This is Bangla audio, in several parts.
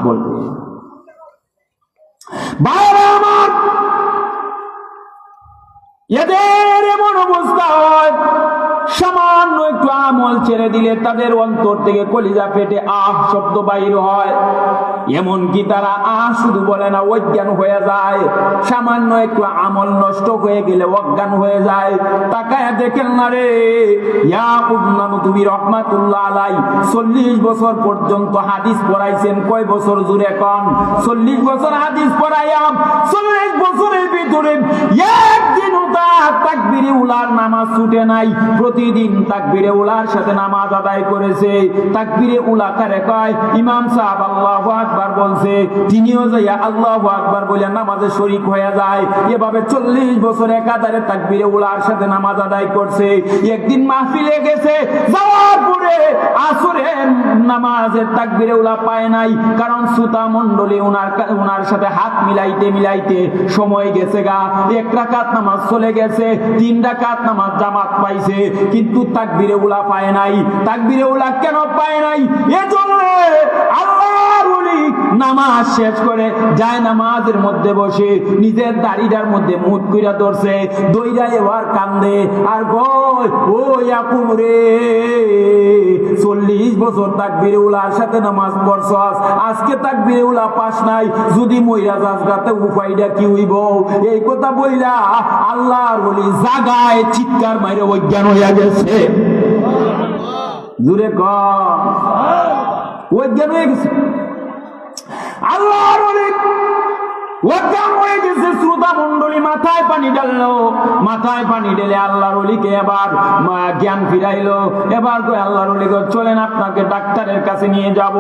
বলবে বাবা আমার এদের এমন অবস্থা হয় সামান্য একটু আমল ছেড়ে দিলে তাদের অন্তর থেকে কলিজা ফেটে আহ শব্দ বাইর হয়। এমনকি তারা শুধু বলে না, অজ্ঞান হয়ে যায়। সামান্য একটু আমল নষ্ট হয়ে গেলে অজ্ঞান হয়ে যায়। তাকায় দেখেন না রে, ইয়াকুব নানুতুবি রহমাতুল্লাহ আলাই 40 বছর পর্যন্ত হাদিস পড়াইছেন। কয় বছর জুড়ে কোন? 40 বছর হাদিস পড়াইয়া 40 বছরের ভিতরে একদিনও তার তাকবীরে উলার নামাজ ছুটে নাই। প্রতিদিন তাকবীরে উলার সাথে নামাজ আদায় করেছে। তাকবীরে উলা কারে কয়? ইমাম সাহেব আল্লাহু আকবার বলছে, তিনিও যাইয়া আল্লাহু আকবার বলে নামাজে শরীক হয়ে যায়। এভাবে 40 বছর একাধারে তাকবীরে উলার সাথে নামাজ আদায় করছে। একদিন মাহফিলে গেছে, যাওয়ার পরে আসরের নামাজের তাকবীরে উলা পায় নাই। কারণ শ্রোতা মণ্ডলী উনার সাথে হাত মিলাইতে মিলাইতে সময় গেছে গা। 1 রাকাত নামাজ চলে গেছে, 3 রাকাত নামাজ জামাত পাইছে, কিন্তু তাকবীরে উলা পায় নাই। তাকবীরে উলা কেন পায় নাই? এজন্য আল্লাহর ওলি নামাজ শেষ করে যায় নামাজের মধ্যে বসে নিজের দাড়িটার মধ্যে মুঠ কইরা ধরছে, দইরা এবার কান্দে আর কয়, ও ইয়াকুব রে, 40 বছর তাকবীরে উলার সাথে নামাজ পড়ছস, আজকে তাকবীরে উলা পাস নাই, যদি মইরা যাস গাতে উপায়টা কি হইব? এই কথা বইলা আল্লাহর ওলি জাগায় চিৎকার মাইরে অজ্ঞান হইয়া গেছে। জুড়ে কর, অজ্ঞান হয়ে গেছে। আল্লাহর ওলি অজ্ঞান হয়ে গেছে। শ্রোতা মণ্ডলী মাথায় পানি ঢাললো, মাথায় পানি ঢেলে আল্লাহর ওলিকে এবার জ্ঞান ফিরাইলো। এবার কই আল্লাহর ওলি চলেন আপনাকে ডাক্তারের কাছে নিয়ে যাব।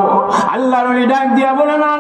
আল্লাহর ওলি ডাক দিয়া বলে না,